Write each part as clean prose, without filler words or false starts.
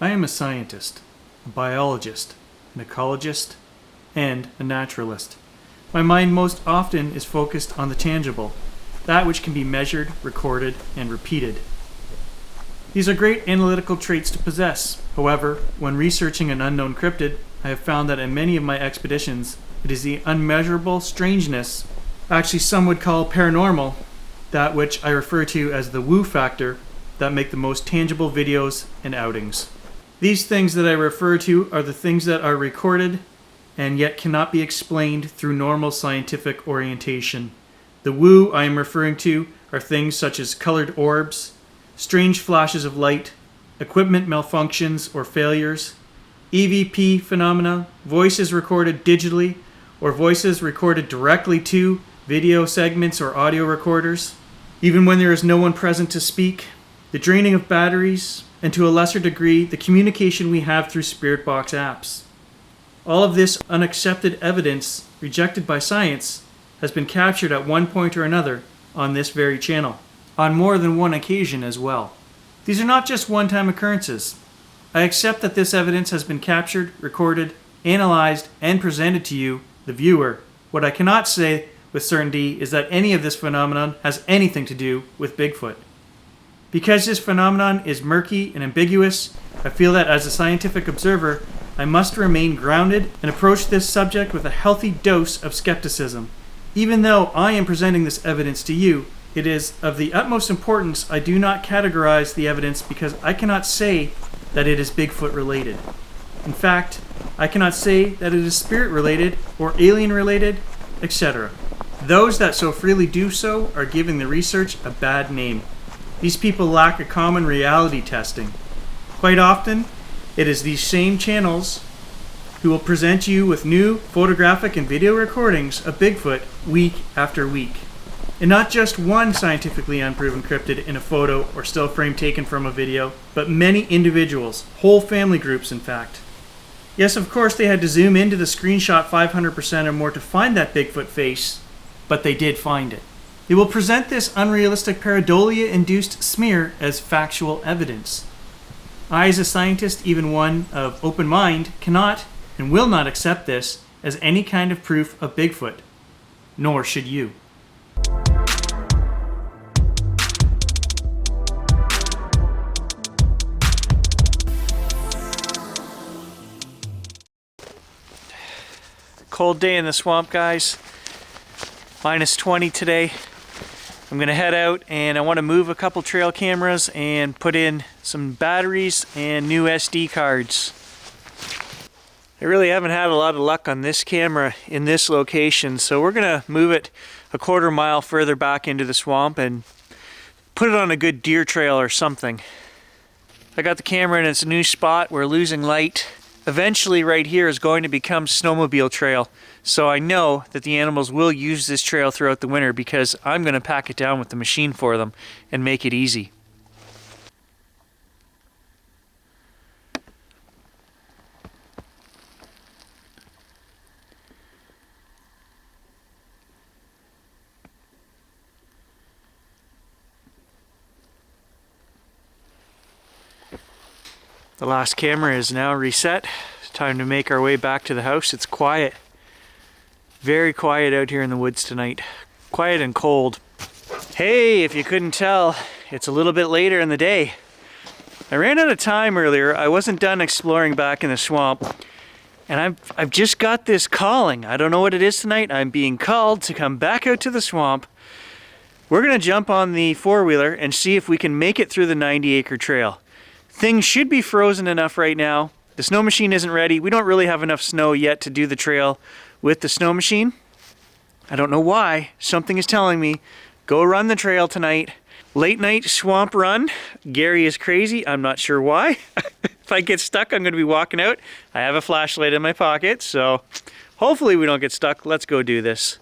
I am a scientist, a biologist, an ecologist, and a naturalist. My mind most often is focused on the tangible, that which can be measured, recorded, and repeated. These are great analytical traits to possess. However, when researching an unknown cryptid, I have found that in many of my expeditions, it is the unmeasurable strangeness, actually some would call paranormal, that which I refer to as the woo factor, that make the most tangible videos and outings. These things that I refer to are the things that are recorded and yet cannot be explained through normal scientific orientation. The woo I am referring to are things such as colored orbs, strange flashes of light, equipment malfunctions or failures, EVP phenomena, voices recorded digitally, or voices recorded directly to video segments or audio recorders, even when there is no one present to speak, the draining of batteries, and to a lesser degree, the communication we have through Spirit Box apps. All of this unaccepted evidence, rejected by science, has been captured at one point or another on this very channel, on more than one occasion as well. These are not just one-time occurrences. I accept that this evidence has been captured, recorded, analyzed, and presented to you, the viewer. What I cannot say with certainty is that any of this phenomenon has anything to do with Bigfoot. Because this phenomenon is murky and ambiguous, I feel that as a scientific observer, I must remain grounded and approach this subject with a healthy dose of skepticism. Even though I am presenting this evidence to you, it is of the utmost importance I do not categorize the evidence because I cannot say that it is Bigfoot related. In fact, I cannot say that it is spirit related or alien related, etc. Those that so freely do so are giving the research a bad name. These people lack a common reality testing. Quite often, it is these same channels who will present you with new photographic and video recordings of Bigfoot week after week. And not just one scientifically unproven cryptid in a photo or still frame taken from a video, but many individuals, whole family groups in fact. Yes, of course they had to zoom into the screenshot 500% or more to find that Bigfoot face, but they did find it. They will present this unrealistic pareidolia-induced smear as factual evidence. I, as a scientist, even one of open mind, cannot and will not accept this as any kind of proof of Bigfoot. Nor should you. Cold day in the swamp, guys. Minus 20 today. I'm gonna head out and I want to move a couple trail cameras and put in some batteries and new SD cards. I really haven't had a lot of luck on this camera in this location, so we're gonna move it a quarter mile further back into the swamp and put it on a good deer trail or something. I got the camera in its new spot. We're losing light. Eventually right here is going to become snowmobile trail, so I know that the animals will use this trail throughout the winter because I'm going to pack it down with the machine for them and make it easy. The last camera is now reset. It's time to make our way back to the house. It's quiet. Very quiet out here in the woods tonight. Quiet and cold. Hey, if you couldn't tell, it's a little bit later in the day. I ran out of time earlier. I wasn't done exploring back in the swamp. And I've just got this calling. I don't know what it is tonight. I'm being called to come back out to the swamp. We're gonna jump on the four-wheeler and see if we can make it through the 90-acre trail. Things should be frozen enough right now. The snow machine isn't ready. We don't really have enough snow yet to do the trail with the snow machine. I don't know why. Something is telling me, go run the trail tonight. Late night swamp run. Gary is crazy. I'm not sure why. If I get stuck, I'm going to be walking out. I have a flashlight in my pocket, so hopefully we don't get stuck. Let's go do this.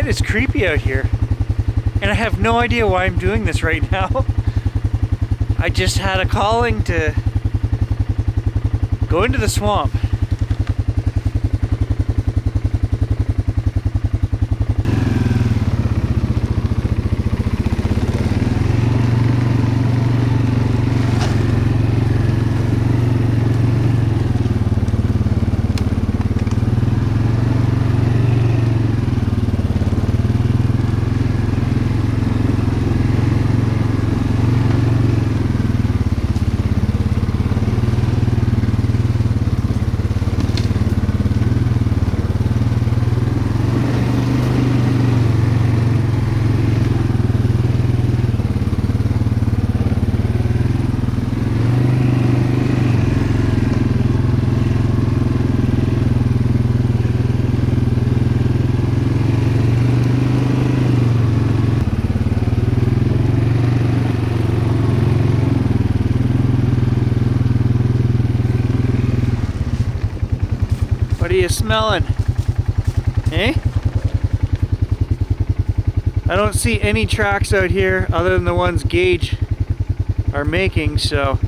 It is creepy out here, and I have no idea why I'm doing this right now. I just had a calling to go into the swamp. What are you smelling? Eh? I don't see any tracks out here other than the ones Gage are making, so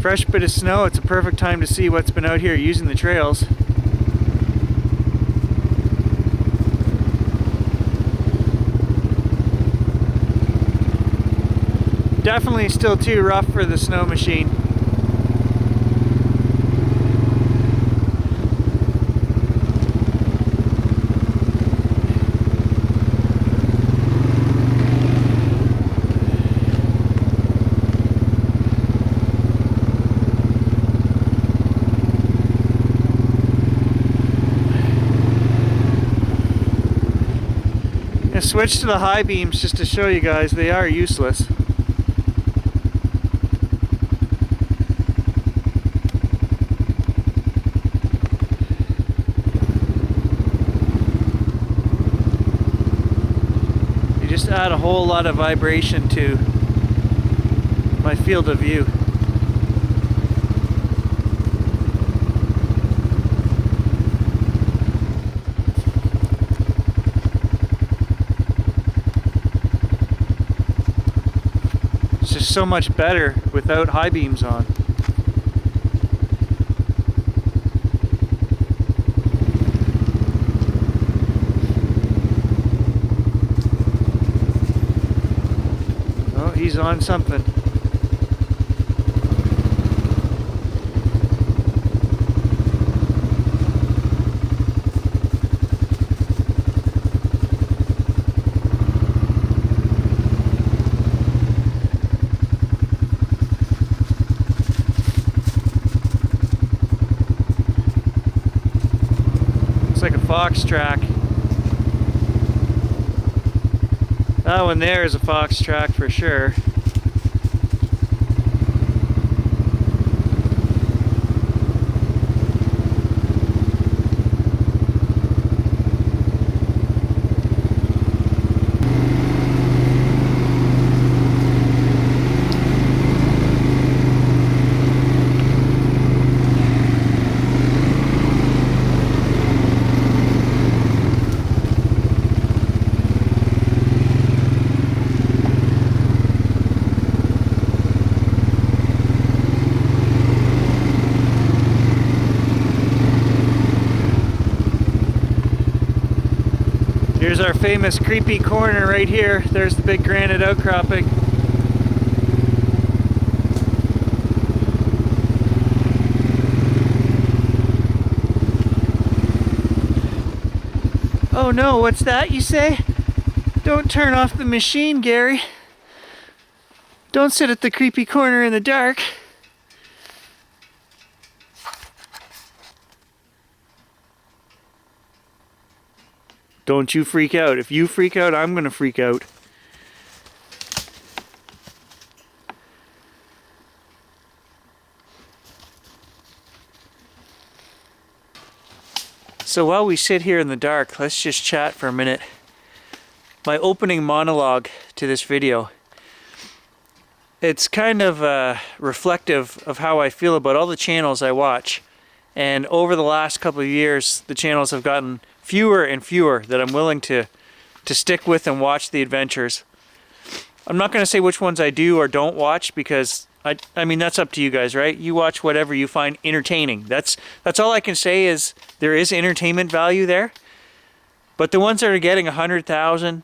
fresh bit of snow, it's a perfect time to see what's been out here using the trails. Definitely still too rough for the snow machine. Switch to the high beams just to show you guys they are useless. They just add a whole lot of vibration to my field of view. Just so much better without high beams on. Oh, he's on something. Like a fox track. That one there is a fox track for sure. Here's our famous creepy corner right here. There's the big granite outcropping. Oh no, what's that you say? Don't turn off the machine, Gary. Don't sit at the creepy corner in the dark. Don't you freak out. If you freak out, I'm gonna freak out. So while we sit here in the dark, let's just chat for a minute. My opening monologue to this video. It's kind of reflective of how I feel about all the channels I watch. And over the last couple of years, the channels have gotten fewer and fewer that I'm willing to stick with and watch the adventures. I'm not going to say which ones I do or don't watch, because I mean, that's up to you guys, right? You watch whatever you find entertaining. That's all I can say, is there is entertainment value there. But the ones that are getting 100,000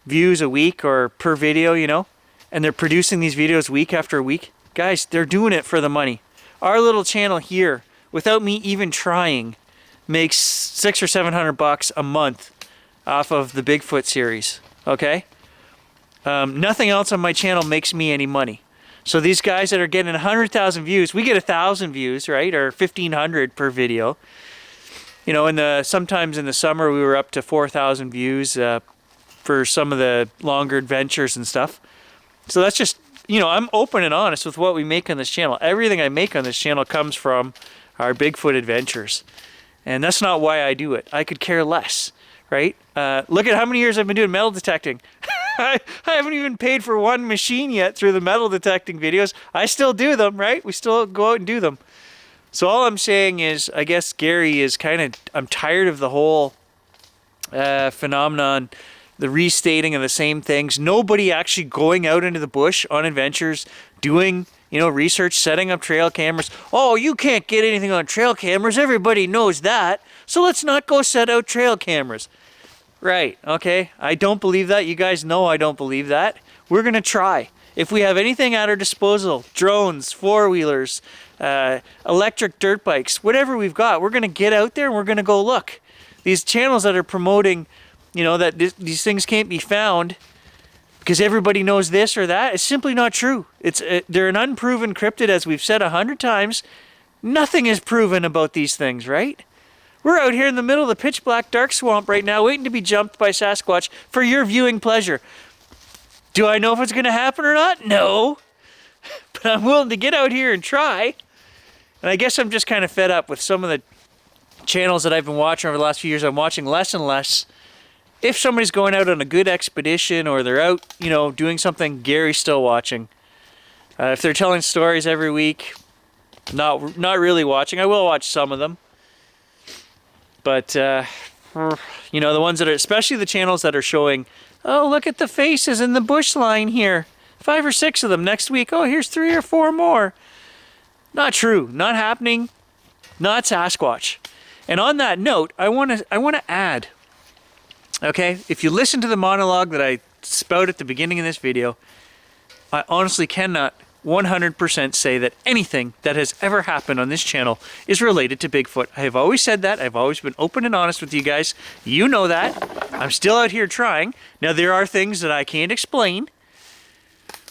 views a week or per video, you know, and they're producing these videos week after week, guys, they're doing it for the money. Our little channel here, without me even trying, makes $600 or $700 a month off of the Bigfoot series, okay? Nothing else on my channel makes me any money. So these guys that are getting 100,000 views, we get 1,000 views, right? Or 1,500 per video. You know, sometimes in the summer we were up to 4,000 views for some of the longer adventures and stuff. So that's just, you know, I'm open and honest with what we make on this channel. Everything I make on this channel comes from our Bigfoot adventures. And that's not why I do it. I could care less, right? Look at how many years I've been doing metal detecting. I haven't even paid for one machine yet through the metal detecting videos. I still do them, right? We still go out and do them. So all I'm saying is, I guess Gary is I'm tired of the whole phenomenon, the restating of the same things. Nobody actually going out into the bush on adventures, doing, you know, research, setting up trail cameras. Oh, you can't get anything on trail cameras. Everybody knows that. So let's not go set out trail cameras. Right, okay. I don't believe that. You guys know I don't believe that. We're going to try. If we have anything at our disposal, drones, four-wheelers, electric dirt bikes, whatever we've got, we're going to get out there and we're going to go look. These channels that are promoting, you know, that these things can't be found because everybody knows this or that, is simply not true. They're an unproven cryptid, as we've said 100 times. Nothing is proven about these things, right? We're out here in the middle of the pitch black dark swamp right now, waiting to be jumped by Sasquatch for your viewing pleasure. Do I know if it's going to happen or not? No. But I'm willing to get out here and try. And I guess I'm just kind of fed up with some of the channels that I've been watching over the last few years. I'm watching less and less. If somebody's going out on a good expedition or they're out, you know, doing something, Gary's still watching. If they're telling stories every week, not really watching. I will watch some of them. But, you know, the ones that are, especially the channels that are showing, oh, look at the faces in the bush line here. 5 or 6 of them next week. Oh, here's 3 or 4 more. Not true. Not happening. Not Sasquatch. And on that note, I want to add, okay, if you listen to the monologue that I spout at the beginning of this video, I honestly cannot 100% say that anything that has ever happened on this channel is related to Bigfoot. I have always said that. I've always been open and honest with you guys. You know that. I'm still out here trying. Now, there are things that I can't explain,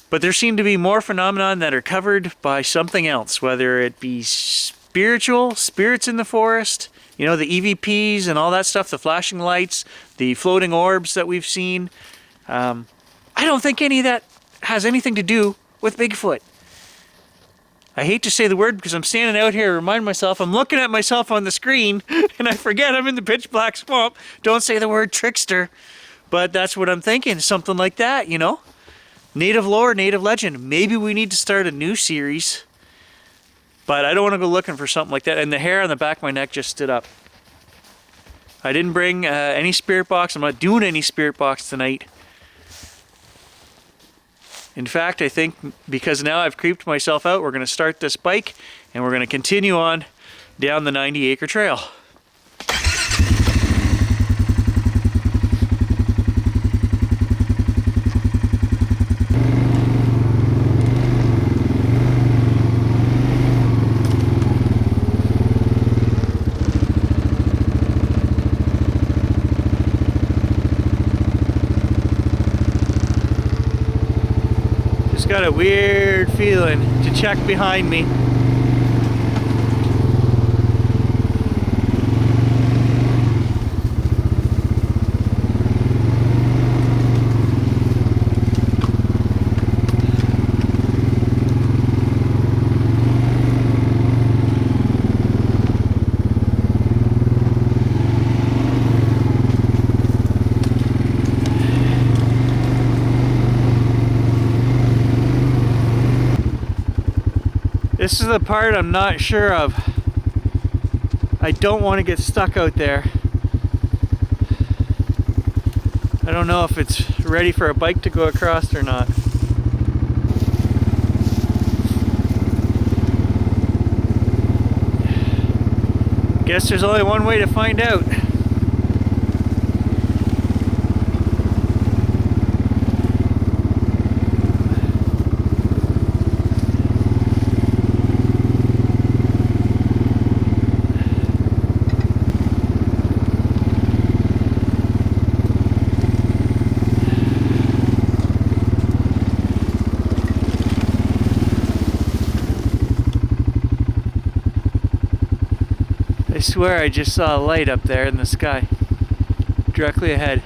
but there seem to be more phenomena that are covered by something else, whether it be spiritual, spirits in the forest, you know, the EVPs and all that stuff, the flashing lights, the floating orbs that we've seen. I don't think any of that has anything to do with Bigfoot. I hate to say the word because I'm standing out here to remind myself, I'm looking at myself on the screen and I forget I'm in the pitch black swamp. Don't say the word trickster. But that's what I'm thinking, something like that, you know? Native lore, native legend. Maybe we need to start a new series. But I don't want to go looking for something like that. And the hair on the back of my neck just stood up. I didn't bring any spirit box. I'm not doing any spirit box tonight. In fact, I think because now I've creeped myself out, we're going to start this bike and we're going to continue on down the 90-acre trail. Got a weird feeling to check behind me. This is the part I'm not sure of. I don't want to get stuck out there. I don't know if it's ready for a bike to go across or not. Guess there's only one way to find out. I swear I just saw a light up there in the sky, directly ahead.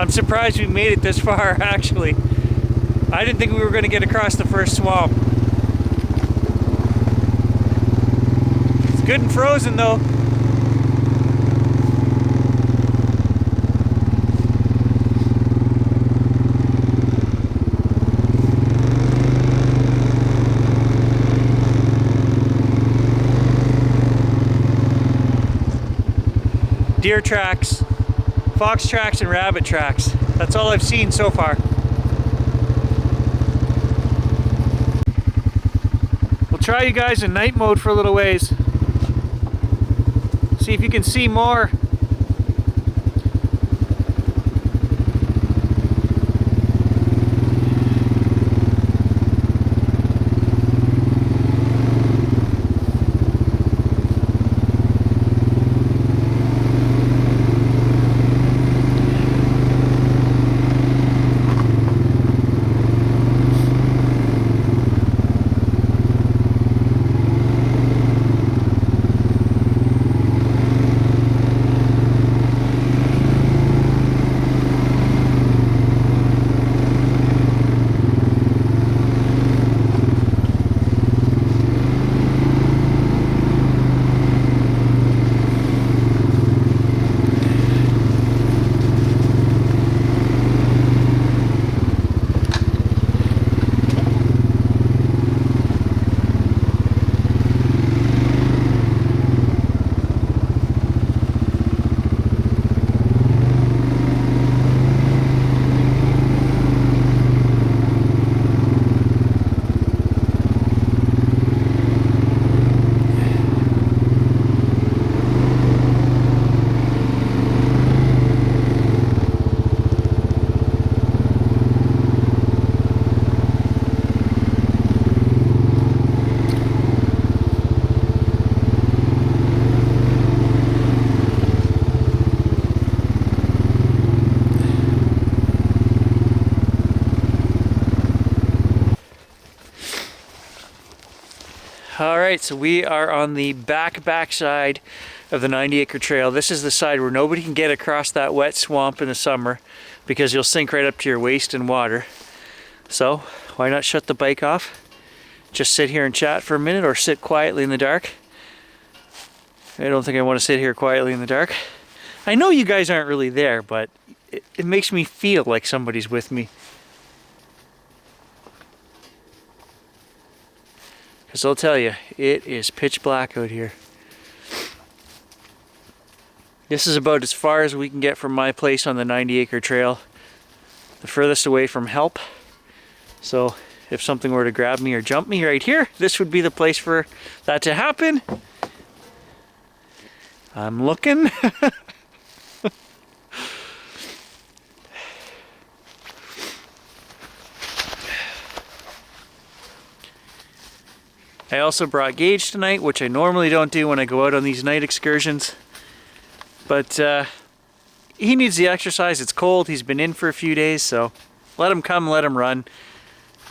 I'm surprised we made it this far, actually. I didn't think we were going to get across the first swamp. It's good and frozen though. Deer tracks, fox tracks, and rabbit tracks. That's all I've seen so far. We'll try you guys in night mode for a little ways. See if you can see more. Alright, so we are on the back side of the 90-acre trail. This is the side where nobody can get across that wet swamp in the summer because you'll sink right up to your waist in water. So, why not shut the bike off? Just sit here and chat for a minute, or sit quietly in the dark. I don't think I want to sit here quietly in the dark. I know you guys aren't really there, but it makes me feel like somebody's with me. Because I'll tell you, it is pitch black out here. This is about as far as we can get from my place on the 90-acre trail. The furthest away from help. So if something were to grab me or jump me right here, this would be the place for that to happen. I'm looking. I also brought Gage tonight, which I normally don't do when I go out on these night excursions. But he needs the exercise. It's cold. He's been in for a few days, so let him come, let him run.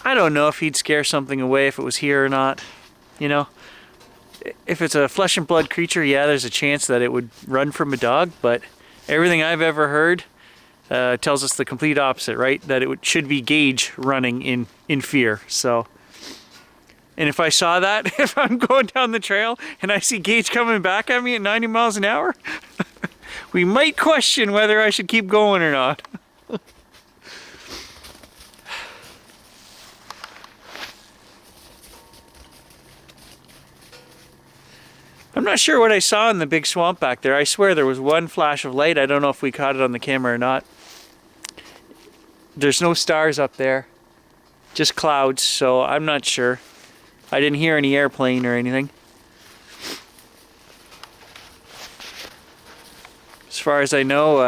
I don't know if he'd scare something away if it was here or not. You know, if it's a flesh and blood creature, yeah, there's a chance that it would run from a dog, but everything I've ever heard tells us the complete opposite, right? That it should be Gage running in fear, so... And if I saw that, if I'm going down the trail and I see Gage coming back at me at 90 miles an hour, we might question whether I should keep going or not. I'm not sure what I saw in the big swamp back there. I swear there was one flash of light. I don't know if we caught it on the camera or not. There's no stars up there, just clouds, so I'm not sure. I didn't hear any airplane or anything. As far as I know,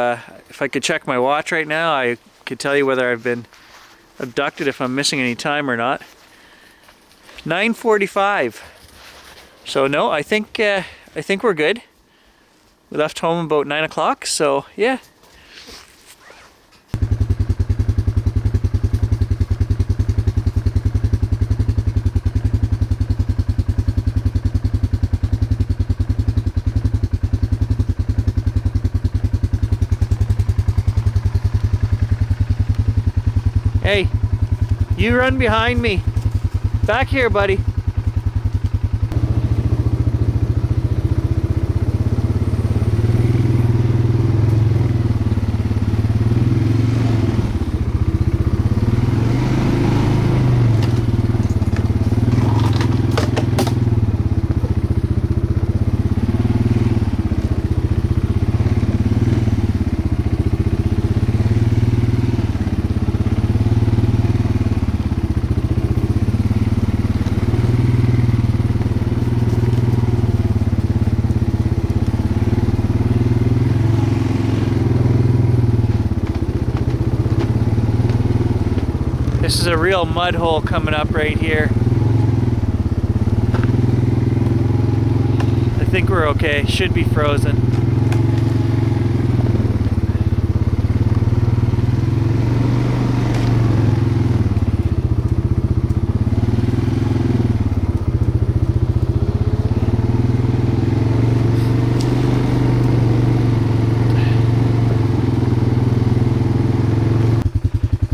if I could check my watch right now, I could tell you whether I've been abducted, if I'm missing any time or not. 9:45. So no, I think we're good. We left home about 9 o'clock, so yeah. Hey, you run behind me. Back here, buddy. This is a real mud hole coming up right here. I think we're okay. Should be frozen.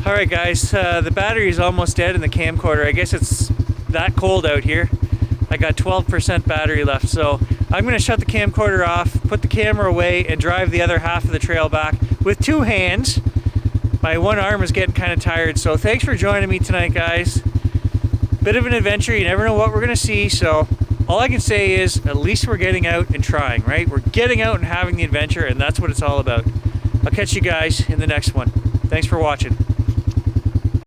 Alright guys, the battery is almost dead in the camcorder. I guess it's that cold out here. I got 12% battery left, so I'm going to shut the camcorder off, put the camera away, and drive the other half of the trail back with two hands. My one arm is getting kind of tired, so thanks for joining me tonight, guys. Bit of an adventure. You never know what we're going to see, so all I can say is at least we're getting out and trying, right? We're getting out and having the adventure, and that's what it's all about. I'll catch you guys in the next one. Thanks for watching.